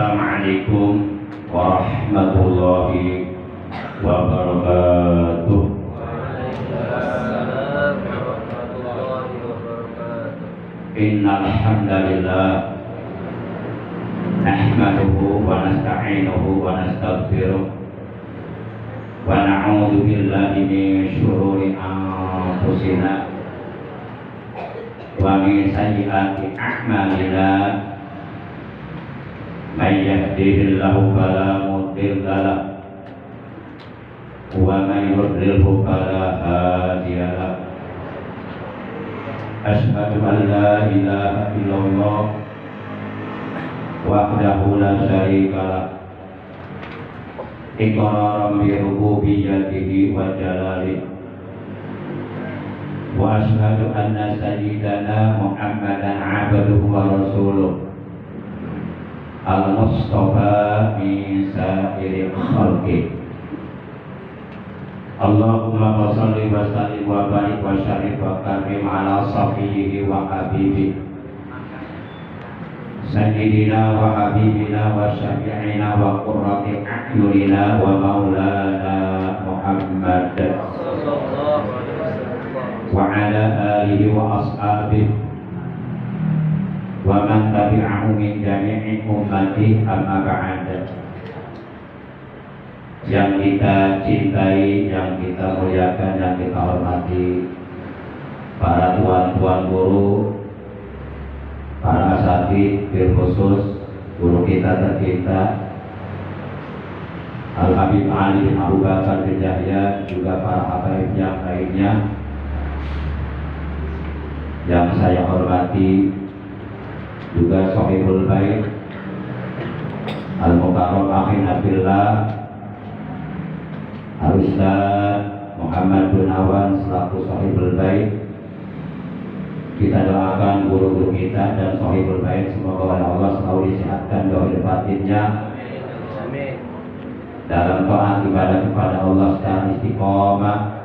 Assalamualaikum warahmatullahi wabarakatuh. Waalaikumsalam warahmatullahi wabarakatuh. Innal hamdalillah nahmaduhu wa nasta'inuhu wa nastaghfiruh wa na'udzu billahi min syururi anfusina wa min sayyiati a'malina. May yahdihillahu fala mudilla lahu wa may yudlilhu fala hadiya lahu. Asyhadu an la ilaha illallah wahdahu la syarika lah, iqraran bi rububiyyatihi wa jalalihi. Wa asyhadu anna sayyidana Muhammadan abduhu wa rasuluh al-mustafa min sa'iril khalqi. Allahumma shalli wa sallim wa barik wa syarif wa karim ala safiyhi wa habibi sayyidina wa habibina wa syafi'ina wa qurrati a'yunina wa maulana Muhammad wa ala alihi wa ashabihi wa man tabi'ahu min jami'i ummati amma ba'd. Yang kita cintai, yang kita muliakan, yang kita hormati, para tuan-tuan guru, para asatidz, bil khusus guru kita tercinta Al-Habib Ali bin Abu Bakar bin Yahya, juga para habaib yang lainnya yang saya hormati, juga Sohibul Bait Al-Mukarram Akhi Nabillah Al-Ustaz Muhammad Gunawan selaku Sohibul Bait. Kita doakan guru-guru kita dan Sohibul Bait, semoga oleh Allah selalu disehatkan doa batinnya dalam taat ibadah kepada Allah secara istiqomah.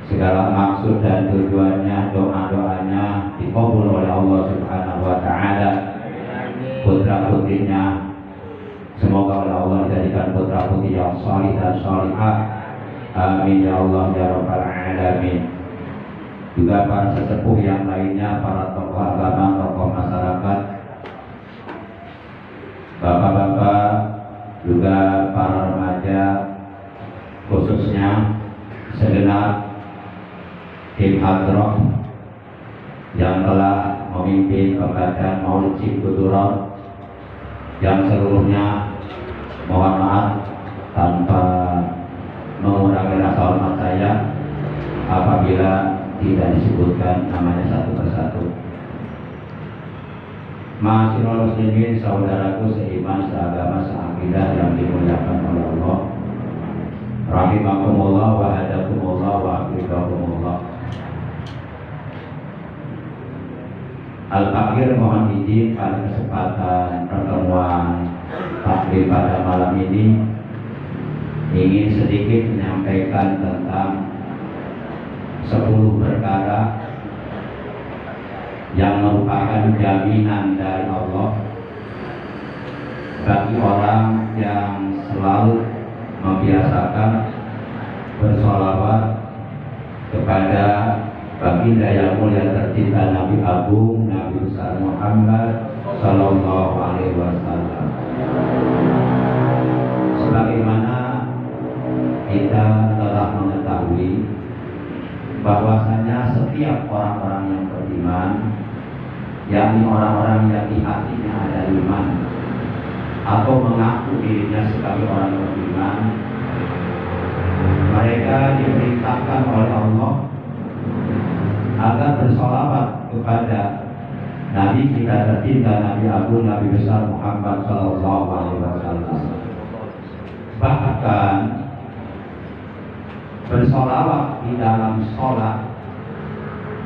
Segala maksud dan tujuannya, doa-doanya dikabul oleh Allah Subhanahu wa Ta'ala. Putra putrinya semoga oleh Allah dijadikan putra putri yang salih dan salihah. Amin ya Allah ya rabbal alamin. Juga para sesepuh yang lainnya, para tokoh agama, tokoh masyarakat, bapak-bapak, juga para remaja, khususnya segenap tim hadroh yang telah memimpin pembacaan Maulid Cibudurah, yang seluruhnya mohon maaf tanpa mengurangi rasa hormat saya apabila tidak disebutkan namanya satu persatu. Ma'asyiral muslimin, saudaraku seiman, seagama, seakidah yang dimuliakan oleh Allah, rahimakumullah wa hadakumullah wa afidakumullah. Al-Fakir mohon izin pada kesempatan pertemuan taklim pada malam ini ingin sedikit menyampaikan tentang 10 perkara yang merupakan jaminan dari Allah bagi orang yang selalu membiasakan bersolawat kepada baginda yang mulia tercinta Nabi Agung Nabi besar Muhammad Sallallahu Alaihi Wasallam. Sebagaimana kita telah mengetahui bahwasanya setiap orang-orang yang beriman, yakni orang-orang yang di hatinya ada iman atau mengaku dirinya sebagai orang beriman, mereka diperintahkan oleh Allah agar bersolawat kepada Nabi kita tercinta Nabi Agung Nabi besar Muhammad Sallallahu Alaihi Wasallam. Bahkan bersolawat di dalam sholat,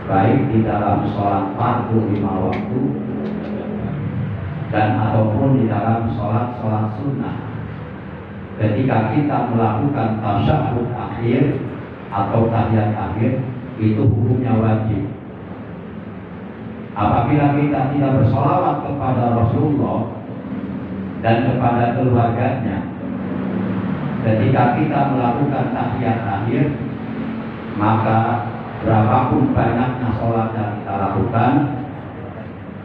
baik di dalam sholat fardu 5 waktu dan ataupun di dalam sholat sunnah, ketika kita melakukan tasyahud akhir atau tahiyat akhir, itu hukumnya wajib. Apabila kita tidak bersolawat kepada Rasulullah dan kepada keluarganya. Ketika kita melakukan tahiyat akhir, maka berapapun banyaknya sholat yang kita lakukan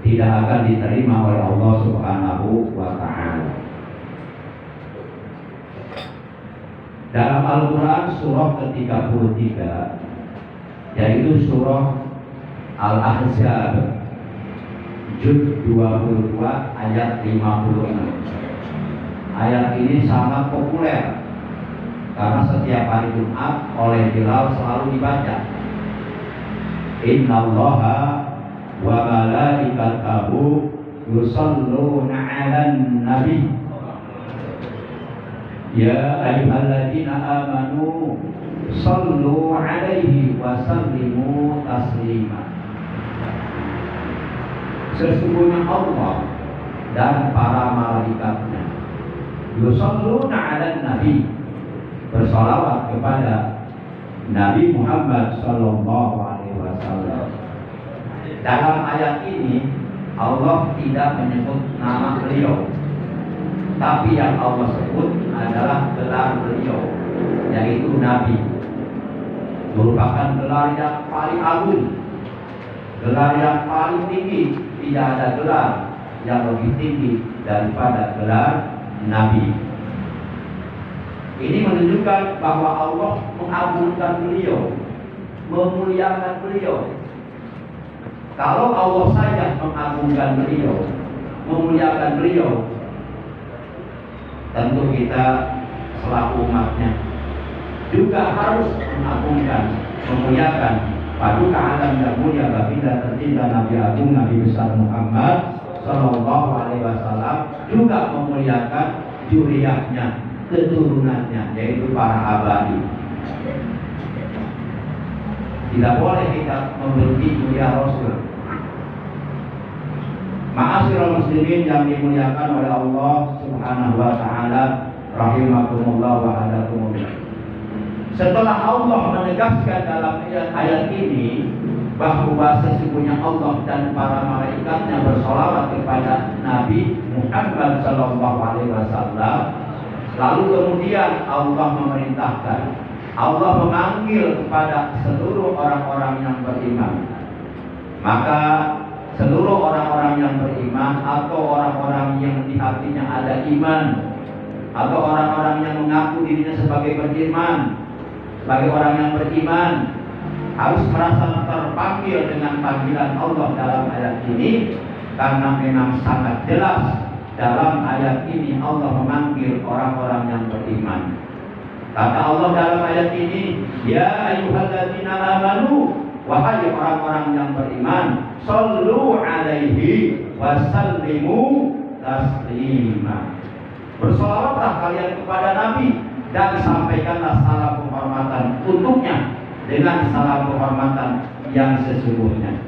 tidak akan diterima oleh Allah Subhanahu wa Ta'ala. Dalam Al-Quran surah ke-33, yaitu surah Al-Ahzab juz 22 ayat 56. Ayat ini sangat populer karena setiap hari Jumat oleh Bilal selalu dibaca. Innallaha wa malaikatahu yusalluna 'alan nabi ya ayyuhalladzina amanu sallu 'alaihi wa sallimu taslima. Sesungguhnya Allah dan para malaikatnya yusalluna 'alan nabi, bersalawat kepada Nabi Muhammad sallallahu alaihi wasallam. Dalam ayat ini Allah tidak menyebut nama beliau, tapi yang Allah sebut adalah gelar beliau, yaitu Nabi. Merupakan gelar yang paling agung, gelar yang paling tinggi. Tidak ada gelar yang lebih tinggi daripada gelar Nabi. Ini menunjukkan bahwa Allah mengagungkan beliau, memuliakan beliau. Kalau Allah saja mengagungkan beliau, memuliakan beliau, tentu kita selaku umatnya juga harus mengagungkan, memuliakan paduka alam yang mulia baginda tercinta Nabi Agung Nabi besar Muhammad Sallallahu Alaihi Wasallam, juga memuliakan juriyahnya, keturunannya, yaitu para abadi. Tidak boleh kita membenci mulia Rasul. Ma'asyiral muslimin yang dimuliakan oleh Allah Subhanahu wa Ta'ala, rahimakumullah wa hadakumullah. Setelah Allah menegaskan dalam ayat ini bahwa sesungguhnya Allah dan para malaikatnya bersolawat kepada Nabi Muhammad Sallallahu Alaihi Wasallam, lalu kemudian Allah memerintahkan, Allah memanggil kepada seluruh orang-orang yang beriman. Maka seluruh orang-orang yang beriman atau orang-orang yang di hatinya ada iman, atau orang-orang yang mengaku dirinya sebagai beriman, sebagai orang yang beriman, harus merasa terpanggil dengan panggilan Allah dalam ayat ini, karena memang sangat jelas dalam ayat ini Allah memanggil orang-orang yang beriman. Kata Allah dalam ayat ini, ya ayyuhalladzina amanu, wahai orang-orang yang beriman, sallu alaihi wa sallimu taslima. Bersolawatlah kalian kepada Nabi dan sampaikanlah salam penghormatan untuknya dengan salam penghormatan yang sesungguhnya.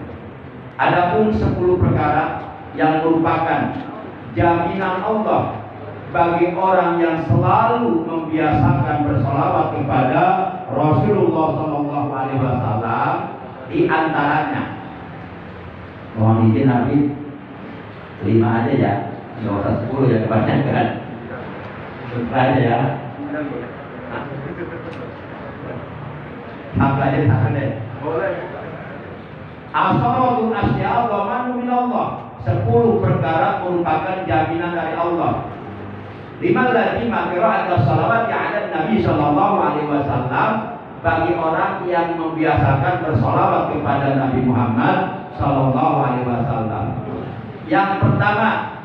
Adapun 10 perkara yang merupakan jaminan Allah bagi orang yang selalu membiasakan bersolawat kepada Rasulullah Sallallahu Alaihi Wasallam, di antaranya, mohon izin Nabi 5 aja ya, nggak usah 10 ya, kebanyakan. Sutra aja ya. Sampai aja tangan deh. Boleh. Asharul asya dhamanu min Allah. 10 perkara merupakan jaminan dari Allah. Lima lagi qira'at as-salawat ala Nabi sallallahu alaihi wasallam, bagi orang yang membiasakan bersolawat kepada Nabi Muhammad sallallahu alaihi wasallam. Yang pertama,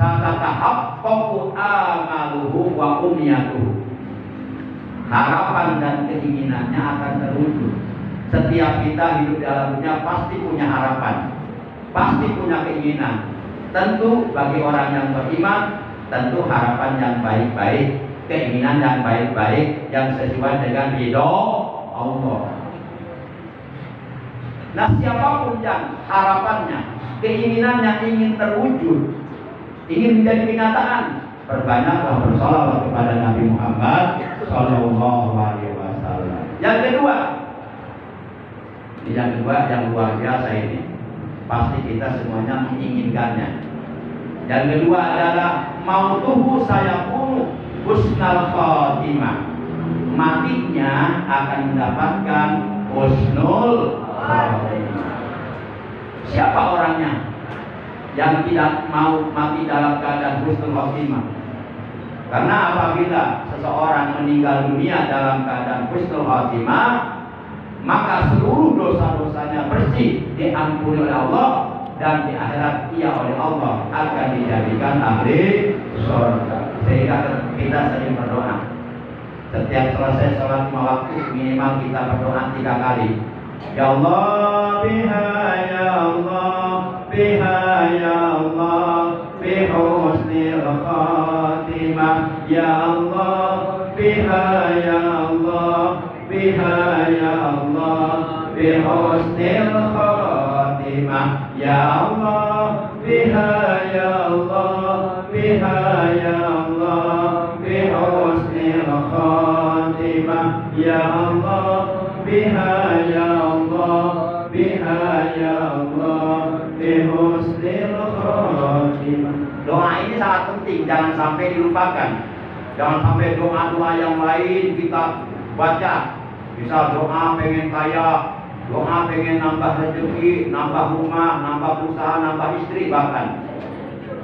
satatahaqqaqu amaluhu wa umniyatuhu. Harapan dan keinginannya akan terwujud. Setiap kita hidup dalam dunia pasti punya harapan, pasti punya keinginan. Tentu bagi orang yang beriman, tentu harapan yang baik-baik, keinginan yang baik-baik yang sesuai dengan ridho Allah. Nah, siapapun yang harapannya, keinginannya ingin terwujud, ingin menjadi kenyataan, perbanyaklah bersolawat kepada Nabi Muhammad Sallallahu Alaihi Wasallam. Yang kedua yang luar biasa ini, pasti kita semuanya menginginkannya, Yang kedua adalah mautuhu sayakunu husnal khotimah. Matinya akan mendapatkan husnul khotimah. Siapa orangnya yang tidak mau mati dalam keadaan husnul khotimah? Karena apabila seseorang meninggal dunia dalam keadaan husnul khotimah, maka seluruh dosa-dosanya bersih, diampuni oleh Allah, dan di akhirat ia oleh Allah akan dijadikan ahli surga. Sehingga kita sering berdoa. Setiap selesai sholat 5 waktu minimal kita berdoa 3 kali. Ya Allah, biha ya Allah, biha ya Allah, bi husnil khatimah. Ya Allah, biha ya Allah, biha ya Allah, bi husnil khatimah. Ya Allah, biha ya Allah, biha ya Allah, bi husnil khatimah. Ya Allah, biha ya Allah, biha ya Allah, bi husnil khatimah. Doa ini sangat penting, jangan sampai dilupakan. Jangan sampai doa-doa yang lain kita baca. Misal doa pengen kaya, doa pengen nambah rezeki, nambah rumah, nambah usaha, nambah istri bahkan.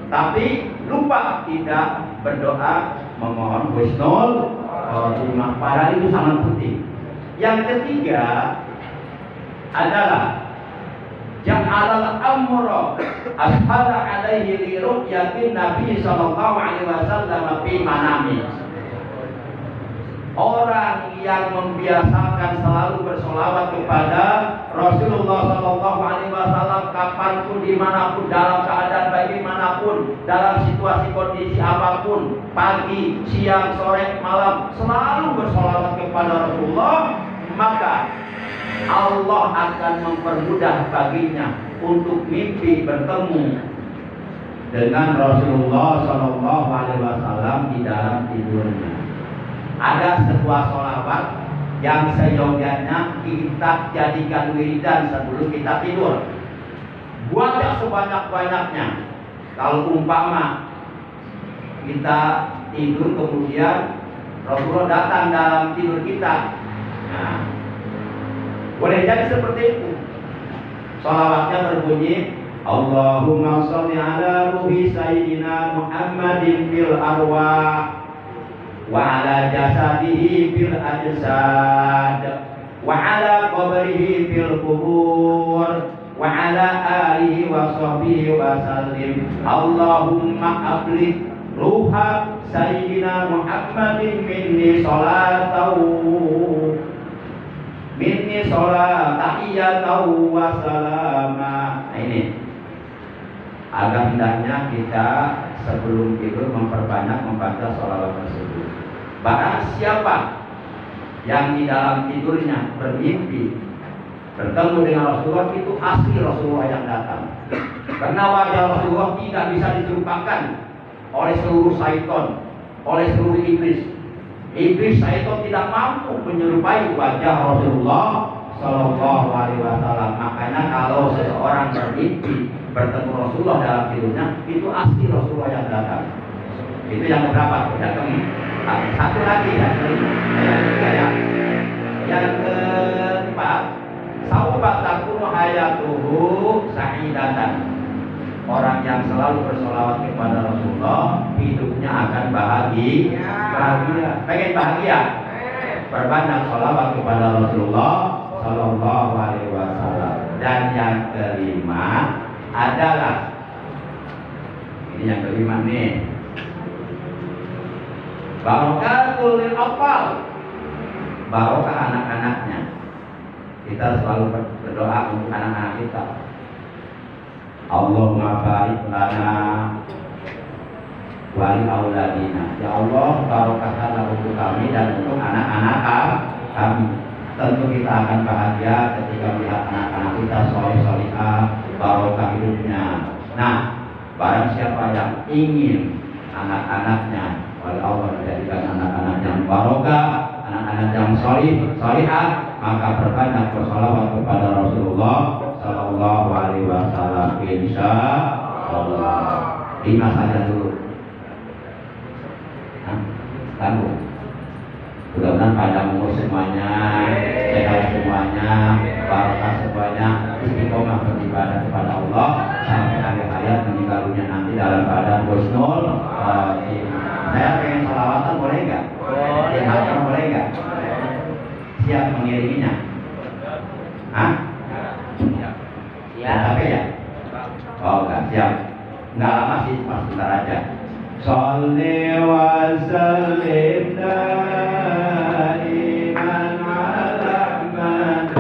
Tapi lupa tidak berdoa memohon husnul khotimah. Padahal itu sangat penting. Yang ketiga adalah ja'alal amra ashara alaihi li ru'yatin Nabi sallallahu alaihi wasallam fi manami. Orang yang membiasakan selalu bersolawat kepada Rasulullah Sallallahu Alaihi Wasallam kapanpun, dimanapun, dalam keadaan bagaimanapun, dalam situasi kondisi apapun, pagi, siang, sore, malam, selalu bersolawat kepada Rasulullah, maka Allah akan mempermudah baginya untuk mimpi bertemu dengan Rasulullah Sallallahu Alaihi Wasallam di dalam tidurnya. Ada sebuah sholawat yang seyogyanya kita jadikan wiridan sebelum kita tidur. Baca sebanyak-banyaknya. Kalau umpama kita tidur kemudian Rasulullah datang dalam tidur kita, nah, boleh jadi seperti itu. Sholawatnya berbunyi Allahumma sholli ala ruhi sayyidina Muhammadin fil arwah wa ala jasadihi fil ajsad wa ala qabrihi fil qubur wa ala alihi wa sahbihi wa sallim. Allahumma ablig ruha sayyidina Muhammadin minni tahiyyatan wa salama. Nah, ini agak hendaknya kita sebelum tidur memperbanyak membaca sholawat tersebut. Barang siapa yang di dalam tidurnya bermimpi bertemu dengan Rasulullah, itu asli Rasulullah yang datang. Karena wajah Rasulullah tidak bisa diserupakan oleh seluruh syaitan, oleh seluruh iblis. Iblis syaitan tidak mampu menyerupai wajah Rasulullah Sallallahu Alaihi Wasallam. Makanya kalau seseorang bermimpi bertemu Rasulullah dalam tidurnya, itu asli Rasulullah yang datang. Itu yang berapa? Satu lagi yang ketiga ya. Yang keempat, saubat takunu hayatuhu sa'idatan. Orang yang selalu bersolawat kepada Rasulullah, hidupnya akan bahagia. Pengen bahagia? Berbanyak solawat kepada Rasulullah Sallallahu Alaihi Wasallam. Dan yang kelima adalah, ini yang kelima nih, barokatul lil atfal, barokah anak-anaknya. Kita selalu berdoa untuk anak-anak kita. Allahumma barik lana wa li auladina. Ya Allah, barokahkanlah untuk kami dan untuk anak-anak kami. Tentu kita akan bahagia ketika melihat anak-anak kita soleh-solehah, barokah hidupnya. Nah, barang siapa yang ingin anak-anaknya oleh Allah menjadikan anak-anak yang barokah, anak-anak yang solehah, maka berbanyak bersolawat kepada Rasulullah Sallallahu Alaihi Wasallam, insya Allah. 5 saja dulu. Kamu mudah-mudahan pada umur semuanya, sehat semuanya, barokah semuanya, istiqomah beribadah kepada Allah sampai akhir hayat meninggal dunia nanti dalam keadaan husnul khotimah. Saya pengen salawatan, boleh nggak? Boleh. Boleh nggak? Siap mengiriminya? Hah? Siap. Tapi ya? Oh enggak, siap. Enggak lama sih, pas sebentar aja. Sholli wa sallim daiman ala man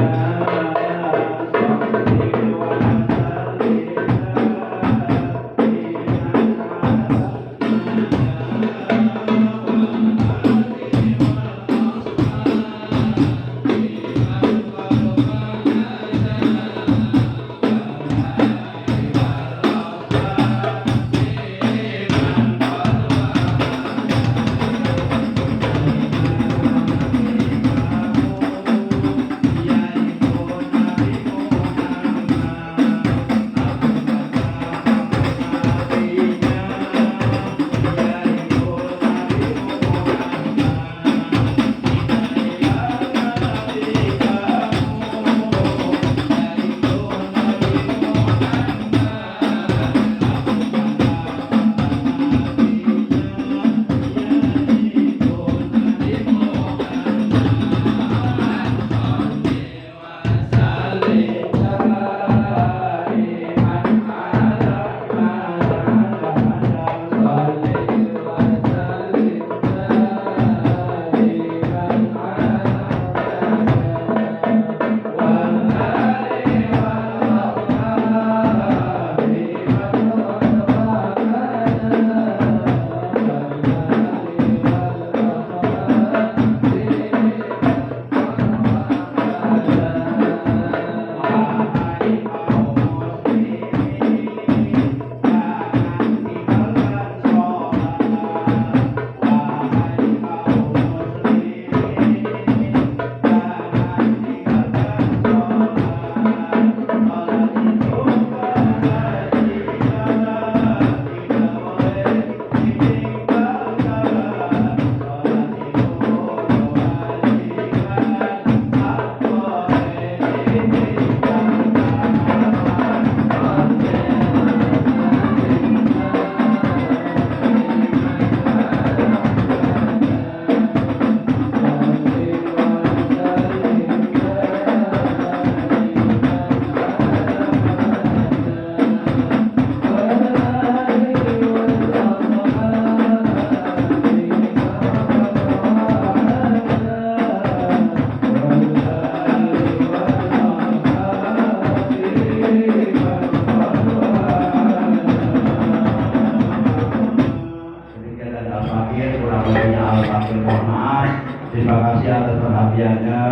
Terima kasih atas perhatiannya.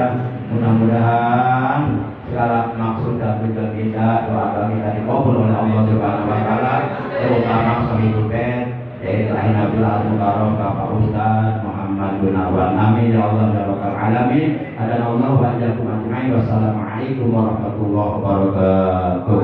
Mudah-mudahan segala maksud dan tujuan kita, doa kita dikabul oleh Allah Subhanahu wa taala, terutama Sami Butet, yaitu Nabi Al-Mukarram Bapak Ustaz Muhammad Gunawan. Amin ya Allah ya rabbal alamin. Adanallahu wa iyyakum ajma'in. Wassalamualaikum warahmatullahi wabarakatuh.